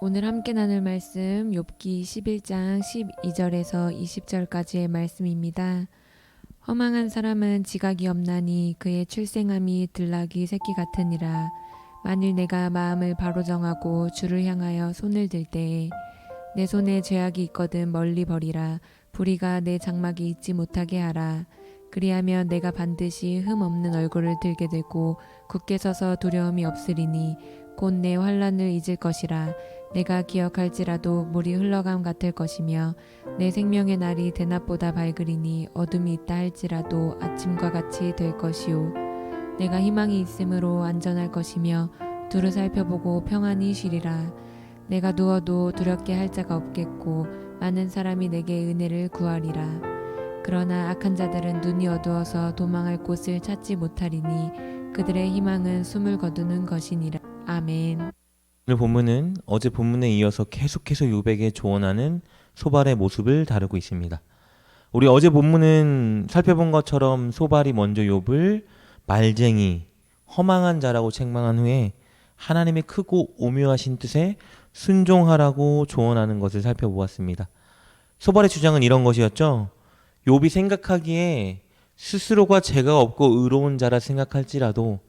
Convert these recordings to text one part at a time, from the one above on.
오늘 함께 나눌 말씀 욥기 11장 12절에서 20절까지의 말씀입니다. 허망한 사람은 지각이 없나니 그의 출생함이 들나귀 새끼 같으니라. 만일 내가 마음을 바로 정하고 주를 향하여 손을 들 때에 내 손에 죄악이 있거든 멀리 버리라. 불의가 내 장막에 있지 못하게 하라. 그리하면 내가 반드시 흠 없는 얼굴을 들게 되고 굳게 서서 두려움이 없으리니 곧 내 환난을 잊을 것이라. 내가 기억할지라도 물이 흘러감 같을 것이며 내 생명의 날이 대낮보다 밝으리니 어둠이 있다 할지라도 아침과 같이 될 것이요. 내가 희망이 있으므로 안전할 것이며 두루 살펴보고 평안히 쉬리라. 내가 누워도 두렵게 할 자가 없겠고 많은 사람이 내게 은혜를 구하리라. 그러나 악한 자들은 눈이 어두워서 도망할 곳을 찾지 못하리니 그들의 희망은 숨을 거두는 것이니라. 아멘. 오늘 본문은 어제 본문에 이어서 계속해서 욥에게 조언하는 소발의 모습을 다루고 있습니다. 우리 어제 본문은 살펴본 것처럼 소발이 먼저 욥을 말쟁이, 허망한 자라고 책망한 후에 하나님의 크고 오묘하신 뜻에 순종하라고 조언하는 것을 살펴보았습니다. 소발의 주장은 이런 것이었죠. 욥이 생각하기에 스스로가 죄가 없고 의로운 자라 생각할지라도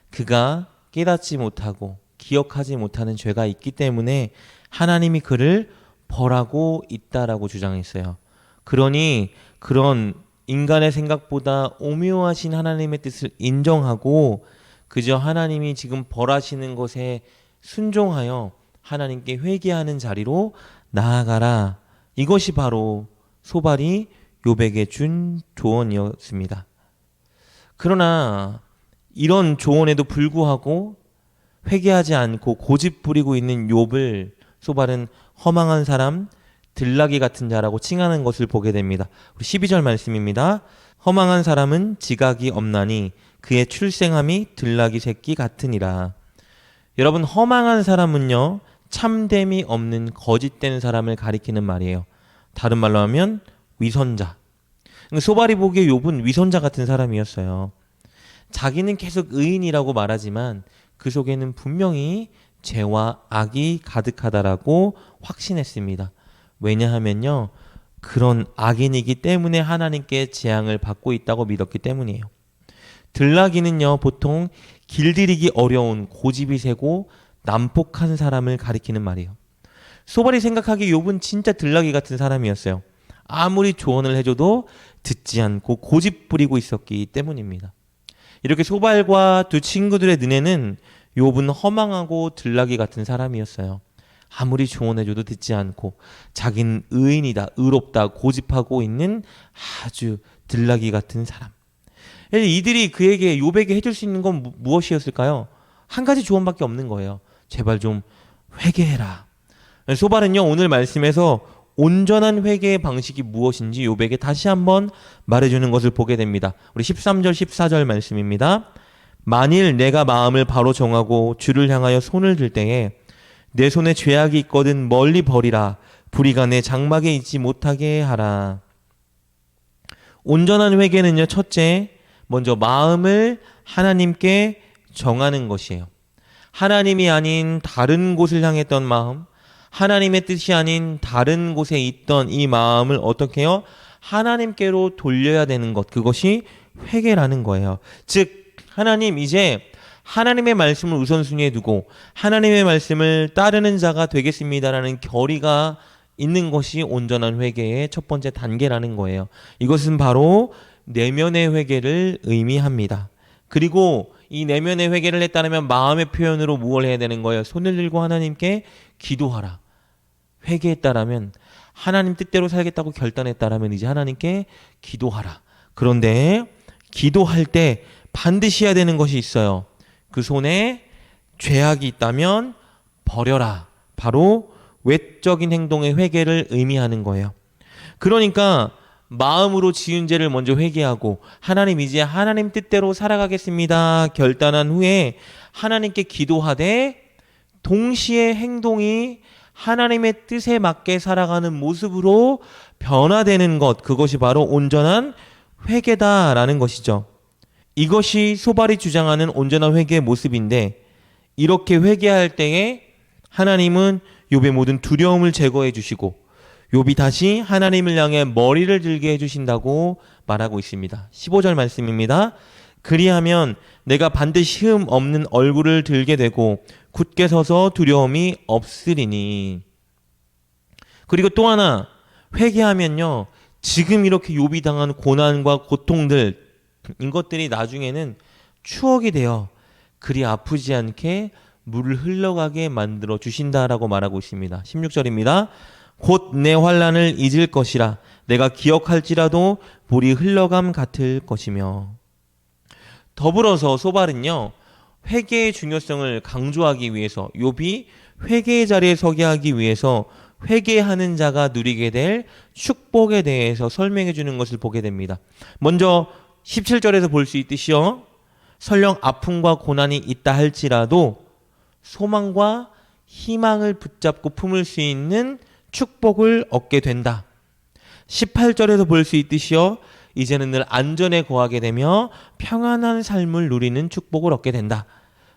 그가 깨닫지 못하고 기억하지 못하는 죄가 있기 때문에 하나님이 그를 벌하고 있다라고 주장했어요. 그러니 그런 인간의 생각보다 오묘하신 하나님의 뜻을 인정하고 그저 하나님이 지금 벌하시는 것에 순종하여 하나님께 회개하는 자리로 나아가라. 이것이 바로 소발이 욥에게 준 조언이었습니다. 그러나 이런 조언에도 불구하고 회개하지 않고 고집 부리고 있는 욥을 소발은 허망한 사람, 들나귀 같은 자라고 칭하는 것을 보게 됩니다. 우리 12절 말씀입니다. 허망한 사람은 지각이 없나니 그의 출생함이 들나귀 새끼 같으니라. 여러분, 허망한 사람은요, 참됨이 없는 거짓된 사람을 가리키는 말이에요. 다른 말로 하면 위선자. 소발이 보기에 욥은 위선자 같은 사람이었어요. 자기는 계속 의인이라고 말하지만 그 속에는 분명히 죄와 악이 가득하다라고 확신했습니다. 왜냐하면요, 그런 악인이기 때문에 하나님께 재앙을 받고 있다고 믿었기 때문이에요. 들나귀는요, 보통 길들이기 어려운 고집이 세고 난폭한 사람을 가리키는 말이에요. 소발이 생각하기에 욥은 진짜 들나귀 같은 사람이었어요. 아무리 조언을 해줘도 듣지 않고 고집 부리고 있었기 때문입니다. 이렇게 소발과 두 친구들의 눈에는 욥은 허망하고 들나귀 같은 사람이었어요. 아무리 조언해줘도 듣지 않고 자기는 의인이다, 의롭다, 고집하고 있는 아주 들나귀 같은 사람. 이들이 그에게 욥에게 해줄 수 있는 건 무엇이었을까요? 한 가지 조언밖에 없는 거예요. 제발 좀 회개해라. 소발은요, 오늘 말씀에서 온전한 회개의 방식이 무엇인지 욥에게 다시 한번 말해주는 것을 보게 됩니다. 우리 13절 14절 말씀입니다. 만일 내가 마음을 바로 정하고 주를 향하여 손을 들 때에 내 손에 죄악이 있거든 멀리 버리라. 불의가 내 장막에 있지 못하게 하라. 온전한 회개는요, 첫째, 먼저 마음을 하나님께 정하는 것이에요. 하나님이 아닌 다른 곳을 향했던 마음, 하나님의 뜻이 아닌 다른 곳에 있던 이 마음을 어떻게 해요? 하나님께로 돌려야 되는 것, 그것이 회개라는 거예요. 즉, 하나님, 이제 하나님의 말씀을 우선순위에 두고 하나님의 말씀을 따르는 자가 되겠습니다라는 결의가 있는 것이 온전한 회개의 첫 번째 단계라는 거예요. 이것은 바로 내면의 회개를 의미합니다. 그리고 이 내면의 회개를 했다면 마음의 표현으로 무엇을 해야 되는 거예요? 손을 들고 하나님께 기도하라. 회개했다라면, 하나님 뜻대로 살겠다고 결단했다라면 이제 하나님께 기도하라. 그런데 기도할 때 반드시 해야 되는 것이 있어요. 그 손에 죄악이 있다면 버려라. 바로 외적인 행동의 회개를 의미하는 거예요. 그러니까 마음으로 지은 죄를 먼저 회개하고 하나님, 이제 하나님 뜻대로 살아가겠습니다 결단한 후에 하나님께 기도하되 동시에 행동이 하나님의 뜻에 맞게 살아가는 모습으로 변화되는 것, 그것이 바로 온전한 회개다라는 것이죠. 이것이 소발이 주장하는 온전한 회개의 모습인데, 이렇게 회개할 때에 하나님은 욥의 모든 두려움을 제거해 주시고 욥이 다시 하나님을 향해 머리를 들게 해주신다고 말하고 있습니다. 15절 말씀입니다. 그리하면 내가 반드시 흠 없는 얼굴을 들게 되고 굳게 서서 두려움이 없으리니. 그리고 또 하나 회개하면요, 지금 이렇게 욥이 당한 고난과 고통들, 이것들이 나중에는 추억이 되어 그리 아프지 않게 물을 흘러가게 만들어 주신다라고 말하고 있습니다. 16절입니다. 곧 내 환난을 잊을 것이라 내가 기억할지라도 물이 흘러감 같을 것이며. 더불어서 소발은요, 회개의 중요성을 강조하기 위해서, 욥이 회개의 자리에 서게 하기 위해서 회개하는 자가 누리게 될 축복에 대해서 설명해 주는 것을 보게 됩니다. 먼저 17절에서 볼 수 있듯이요, 설령 아픔과 고난이 있다 할지라도 소망과 희망을 붙잡고 품을 수 있는 축복을 얻게 된다. 18절에서 볼 수 있듯이요, 이제는 늘 안전에 거하게 되며 평안한 삶을 누리는 축복을 얻게 된다.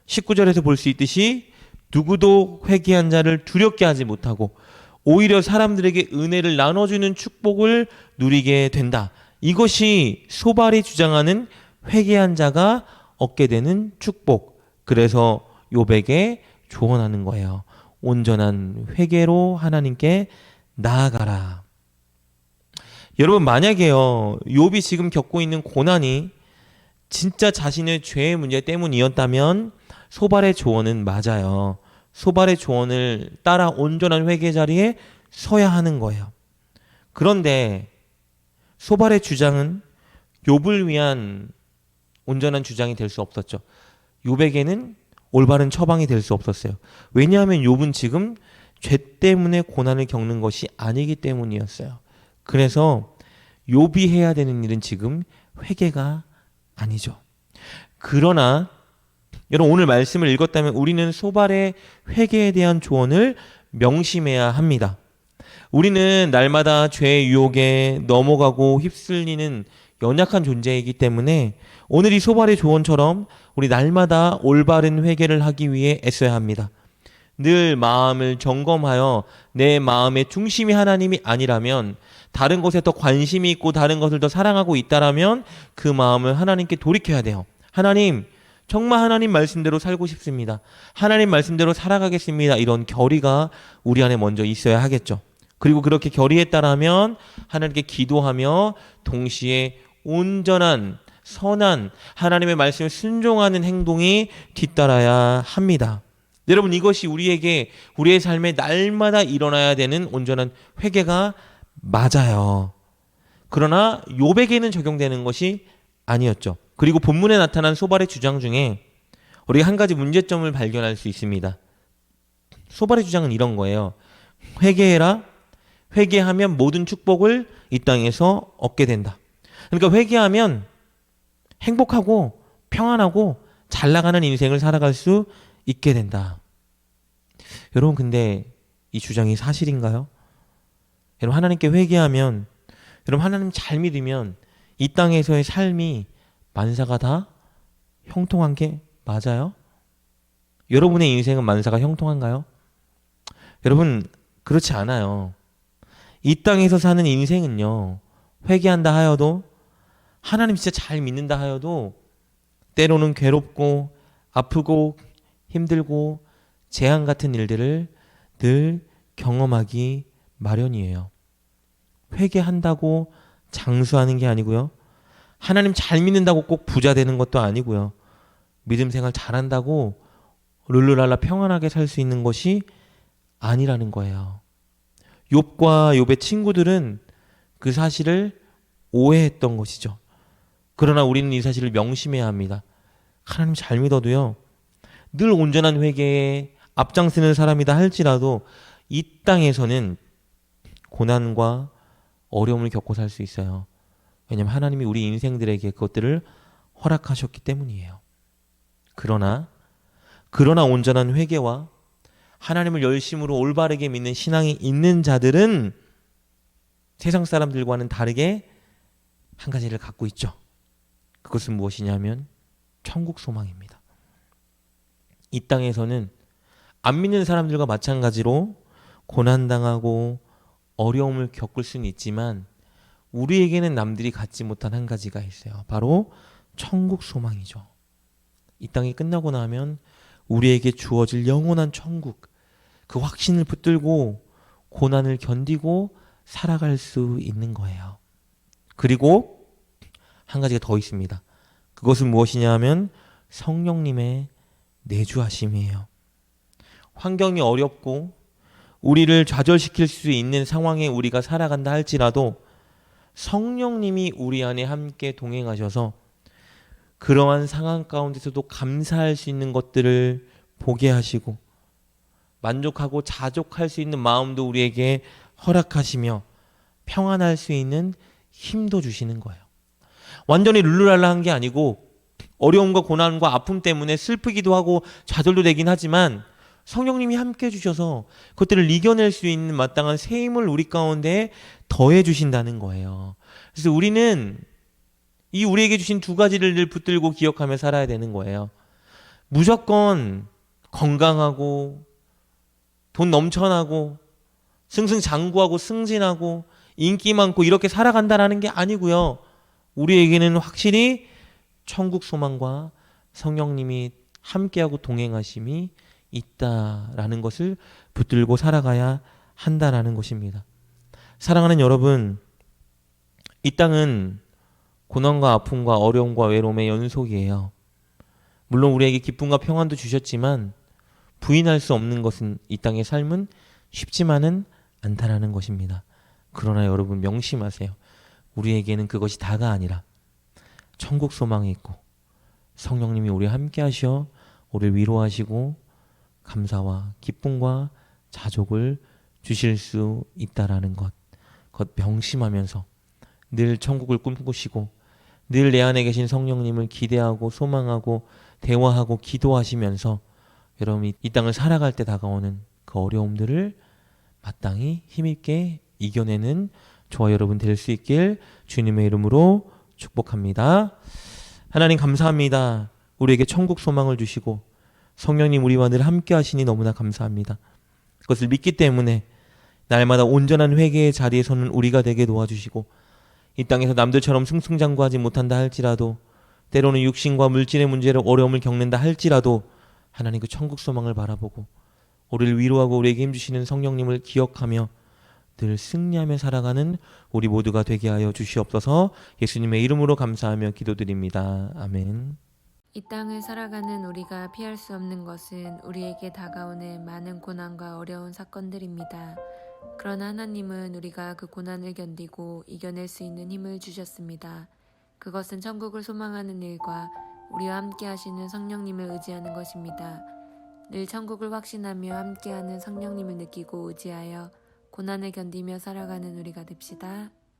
19절에서 볼 수 있듯이 누구도 회개한 자를 두렵게 하지 못하고 오히려 사람들에게 은혜를 나눠주는 축복을 누리게 된다. 이것이 소발이 주장하는 회개한 자가 얻게 되는 축복. 그래서 욥에게 조언하는 거예요. 온전한 회개로 하나님께 나아가라. 여러분, 만약에요, 욥이 지금 겪고 있는 고난이 진짜 자신의 죄의 문제 때문이었다면 소발의 조언은 맞아요. 소발의 조언을 따라 온전한 회개 자리에 서야 하는 거예요. 그런데 소발의 주장은 욥을 위한 온전한 주장이 될 수 없었죠. 욥에게는 올바른 처방이 될 수 없었어요. 왜냐하면 욥은 지금 죄 때문에 고난을 겪는 것이 아니기 때문이었어요. 그래서 욥이 해야 되는 일은 지금 회개가 아니죠. 그러나 여러분, 오늘 말씀을 읽었다면 우리는 소발의 회개에 대한 조언을 명심해야 합니다. 우리는 날마다 죄의 유혹에 넘어가고 휩쓸리는 연약한 존재이기 때문에 오늘 이 소발의 조언처럼 우리 날마다 올바른 회개를 하기 위해 애써야 합니다. 늘 마음을 점검하여 내 마음의 중심이 하나님이 아니라면, 다른 것에 더 관심이 있고 다른 것을 더 사랑하고 있다라면 그 마음을 하나님께 돌이켜야 돼요. 하나님, 정말 하나님 말씀대로 살고 싶습니다. 하나님 말씀대로 살아가겠습니다. 이런 결의가 우리 안에 먼저 있어야 하겠죠. 그리고 그렇게 결의했다라면 하나님께 기도하며 동시에 온전한 선한 하나님의 말씀에 순종하는 행동이 뒤따라야 합니다. 여러분, 이것이 우리에게 우리의 삶에 날마다 일어나야 되는 온전한 회개가 맞아요. 그러나 욥에게는 적용되는 것이 아니었죠. 그리고 본문에 나타난 소발의 주장 중에 우리가 한 가지 문제점을 발견할 수 있습니다. 소발의 주장은 이런 거예요. 회개해라. 회개하면 모든 축복을 이 땅에서 얻게 된다. 그러니까 회개하면 행복하고 평안하고 잘 나가는 인생을 살아갈 수 있게 된다. 여러분, 근데 이 주장이 사실인가요? 여러분, 하나님께 회개하면, 여러분, 하나님 잘 믿으면 이 땅에서의 삶이 만사가 다 형통한 게 맞아요? 여러분의 인생은 만사가 형통한가요? 여러분, 그렇지 않아요. 이 땅에서 사는 인생은요, 회개한다 하여도, 하나님 진짜 잘 믿는다 하여도 때로는 괴롭고 아프고 힘들고 재앙 같은 일들을 늘 경험하기 마련이에요. 회개한다고 장수하는 게 아니고요, 하나님 잘 믿는다고 꼭 부자 되는 것도 아니고요, 믿음 생활 잘한다고 룰루랄라 평안하게 살 수 있는 것이 아니라는 거예요. 욥과 욥의 친구들은 그 사실을 오해했던 것이죠. 그러나 우리는 이 사실을 명심해야 합니다. 하나님 잘 믿어도요, 늘 온전한 회개에 앞장서는 사람이다 할지라도 이 땅에서는 고난과 어려움을 겪고 살 수 있어요. 왜냐하면 하나님이 우리 인생들에게 그것들을 허락하셨기 때문이에요. 그러나 온전한 회개와 하나님을 열심으로 올바르게 믿는 신앙이 있는 자들은 세상 사람들과는 다르게 한 가지를 갖고 있죠. 그것은 무엇이냐면 천국 소망입니다. 이 땅에서는 안 믿는 사람들과 마찬가지로 고난당하고 어려움을 겪을 수는 있지만 우리에게는 남들이 갖지 못한 한 가지가 있어요. 바로 천국 소망이죠. 이 땅이 끝나고 나면 우리에게 주어질 영원한 천국, 그 확신을 붙들고 고난을 견디고 살아갈 수 있는 거예요. 그리고 한 가지가 더 있습니다. 그것은 무엇이냐 하면 성령님의 내주하심이에요. 환경이 어렵고 우리를 좌절시킬 수 있는 상황에 우리가 살아간다 할지라도 성령님이 우리 안에 함께 동행하셔서 그러한 상황 가운데서도 감사할 수 있는 것들을 보게 하시고 만족하고 자족할 수 있는 마음도 우리에게 허락하시며 평안할 수 있는 힘도 주시는 거예요. 완전히 룰루랄라한 게 아니고 어려움과 고난과 아픔 때문에 슬프기도 하고 좌절도 되긴 하지만 성령님이 함께 해주셔서 그것들을 이겨낼 수 있는 마땅한 새 힘을 우리 가운데 더해 주신다는 거예요. 그래서 우리는 이 우리에게 주신 두 가지를 늘 붙들고 기억하며 살아야 되는 거예요. 무조건 건강하고 돈 넘쳐나고 승승장구하고 승진하고 인기 많고 이렇게 살아간다라는 게 아니고요. 우리에게는 확실히 천국 소망과 성령님이 함께하고 동행하심이 있다라는 것을 붙들고 살아가야 한다라는 것입니다. 사랑하는 여러분, 이 땅은 고난과 아픔과 어려움과 외로움의 연속이에요. 물론 우리에게 기쁨과 평안도 주셨지만 부인할 수 없는 것은 이 땅의 삶은 쉽지만은 않다라는 것입니다. 그러나 여러분 명심하세요. 우리에게는 그것이 다가 아니라 천국 소망이 있고 성령님이 우리와 함께 하셔 우리를 위로하시고 감사와 기쁨과 자족을 주실 수 있다라는 것, 그것 명심하면서 늘 천국을 꿈꾸시고 늘 내 안에 계신 성령님을 기대하고 소망하고 대화하고 기도하시면서 여러분이 이 땅을 살아갈 때 다가오는 그 어려움들을 마땅히 힘있게 이겨내는 저와 여러분 될 수 있길 주님의 이름으로 축복합니다. 하나님 감사합니다. 우리에게 천국 소망을 주시고 성령님 우리와 늘 함께 하시니 너무나 감사합니다. 그것을 믿기 때문에 날마다 온전한 회개의 자리에 서는 우리가 되게 도와주시고 이 땅에서 남들처럼 승승장구하지 못한다 할지라도 때로는 육신과 물질의 문제로 어려움을 겪는다 할지라도 하나님 그 천국 소망을 바라보고 우리를 위로하고 우리에게 힘주시는 성령님을 기억하며 늘 승리하며 살아가는 우리 모두가 되게 하여 주시옵소서. 예수님의 이름으로 감사하며 기도드립니다. 아멘. 이 땅을 살아가는 우리가 피할 수 없는 것은 우리에게 다가오는 많은 고난과 어려운 사건들입니다. 그러나 하나님은 우리가 그 고난을 견디고 이겨낼 수 있는 힘을 주셨습니다. 그것은 천국을 소망하는 일과 우리와 함께 하시는 성령님을 의지하는 것입니다. 늘 천국을 확신하며 함께하는 성령님을 느끼고 의지하여 고난을 견디며 살아가는 우리가 됩시다.